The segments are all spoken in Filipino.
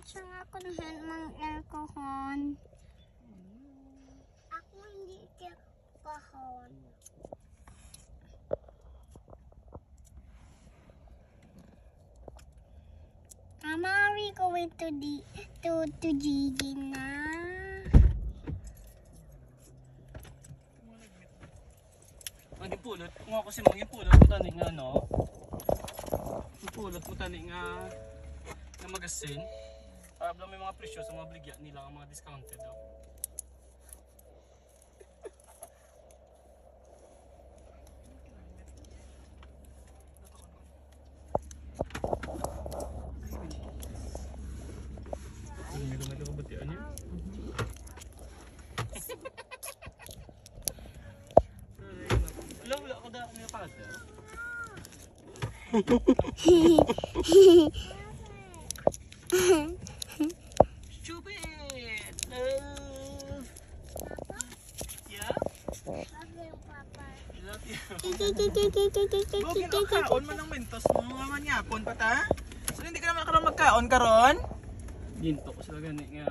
Saan ako nahan mang alcohol? Ako hindi alcohol. Mama, are we going to Gigi na? Ang ipulot, kung ako si Mang ipulot mo tani nga no. Ipulot mo tani nga magasin. Para lang may mga presyo sa mga bligya nila, ang mga discounted daw. May kabutian niya. Wala ko dahil niya kada. Stupid! Yeah? I love you. Bugin ang kaon man ng mentos mo, mga manyapon pa ta? So hindi ka naman karoon magkaon karon? Ginto ko sila gani nga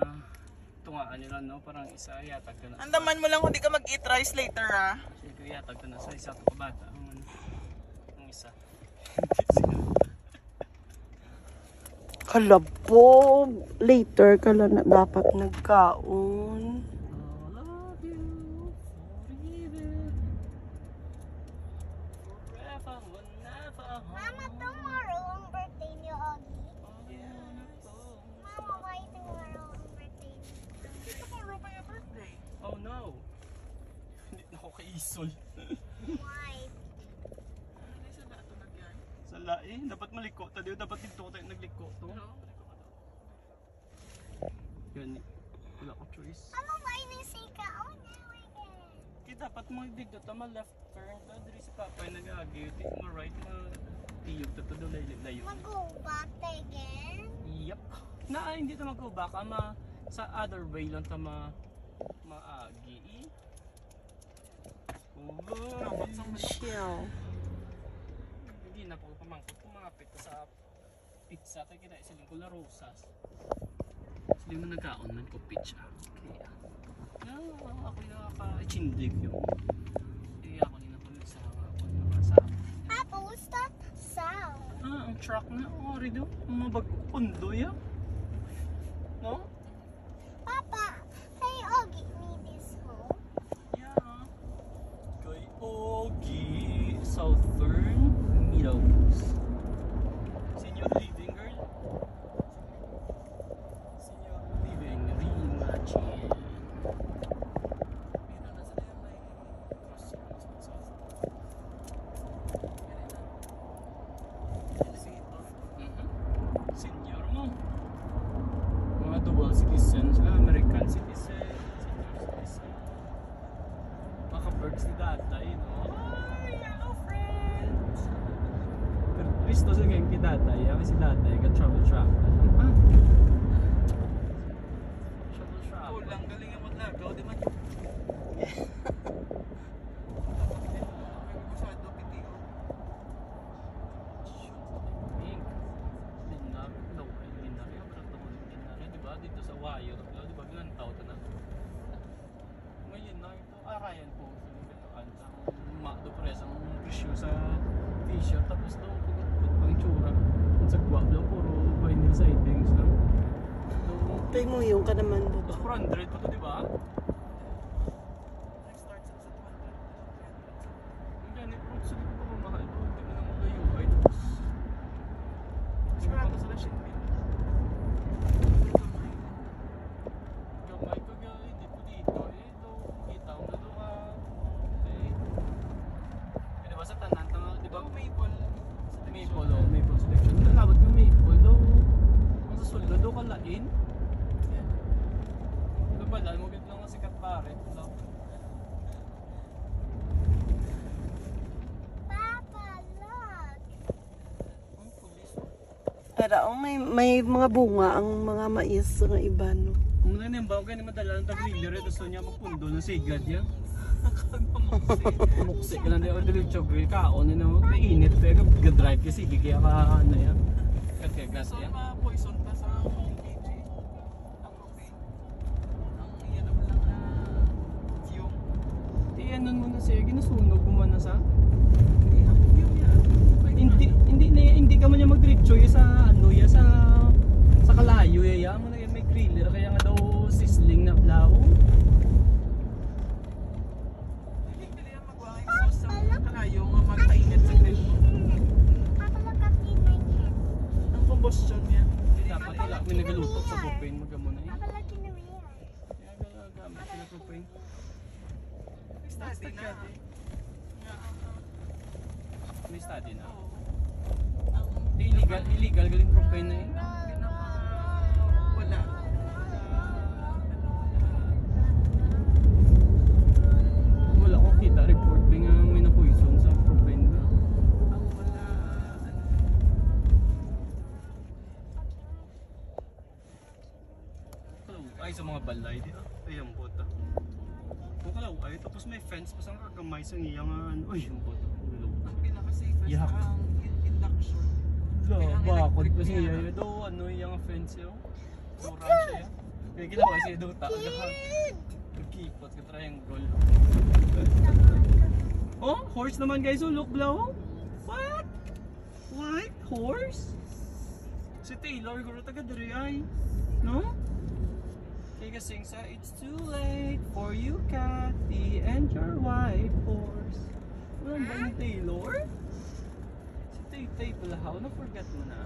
tungaan nila no, parang isa yatag ka na. Andaman mo lang kung di ka mag-eat rice later ha. Sige yatag ka na sa isa to bata. Ang isa. Kalabog. Later ka lang na dapat nagkaon. Love you forever. Forever, whenever. Mama, tomorrow ang birthday ni Ogie. Mama, why tomorrow ang birthday ni Ogie? Hindi kayo wala na birthday. Oh no. Hindi na ako kaisol. Why? Sa laing, dapat maliko. Tadi dapat dito tayo nagliko to. Gani. Wala ko choice. Ano ba inisika? Oh, no, again. Kaya dapat mo dito tama left turn. Diri si Papa nag-agi. Take mo right na tiyog to do layo. Mag-go back again? Yep. Na hindi ta mag-go back ama sa other way lang ta maagi. Oh, Shell. hindi na po pamangkot kumapit sa pizza tayo kita siling kula rosas. Siling mo nagkaon man ko pizza. Kaya ako yung nakaka-chindig yung ako din ako sa Papa, what's that sound? ang truck na ori do mabagpundo ya no? Papa, hey Ogie, need this home? Yeah. Kay Ogie Southern Meadows. Senior living girl. Senior living reimagine. Senior mo. Mga dual citizens, American citizen, senior citizen. Maka-birds ni tatay, no? Ay, hello friends! Pero twist to sa gang ki tatay, si tatay ka-travel travel. Travel travel. Kulang, galing ang maglagaw, di man? Dito sa Wayo, di ba bilantaw ito na? Ngayon na ito, arayan po ang makdo pres ang presyo sa t-shirt tapos daw pagkakot pang tsura ang sagwa daw puro vinyl sidings lang Tay mo yung ka naman tapos buto. 400 pa to di ba? Ang ganit po sa dito pa mahal po hindi mo na maglayubay tapos hindi mo pa sa lashin gamay ko guys, di po dito ito, kita ko na doon okay. Di ba sa tanan, di ba maple? Maple o, maple selection. Nalabot yung maple daw. Ang sa sulod daw kalain. Di ba dahil mo lang ang sikat pare. Papa, look! Ang pulis. Pero may mga bunga ang mga mais nga iba no. Muna na yung bagay na madala ng tag-wheeler gusto niya magpundo ng sigad yan. Muksi ka lang din. O diretso grill kaon yun. Kainit pero ga-drive kasi kaya ka ano yan. Kaya gas yan. Poison pa sa PG. Kasi ginusunog mo man na sa. Hindi ka man niya magdiretso ya sa ano ya sa kalayo ya mo na may griller kaya nga daw sizzling na blaw. Hindi kaya magwa ang sauce sa kalayo nga magpainit sa grill mo. Ako magkakinay yan. Ang combustion niya. Dapat ila may nagaluto sa propane magamo na. Ako lang kinuwi yan. Kaya gamit sila propane. Study na. May study na. Illegal galing propane na yun. Wala. Wala ko kita report may na-poison sa propane na. Wala. Ay sa mga balay dito. Ay ang bota. Kung kalaway, tapos may fence pa sa kagamay sa ngiyang ay ang bota. Ang pinaka-safest ang induction. Bakit pa siya yun? Do ano yung fence yun? Do ranch yun? Kaya ginawa siya do taga. Nagkipot ka triangle. Oh, horse naman guys. Oh, look below. What? What? Horse? Si Taylor, guro taga diri ay. No? Kaya kasing sa it's too late for you, Kathy, and your white horse. Walang ba yung Taylor? Si Tay pala, how na-forget mo na?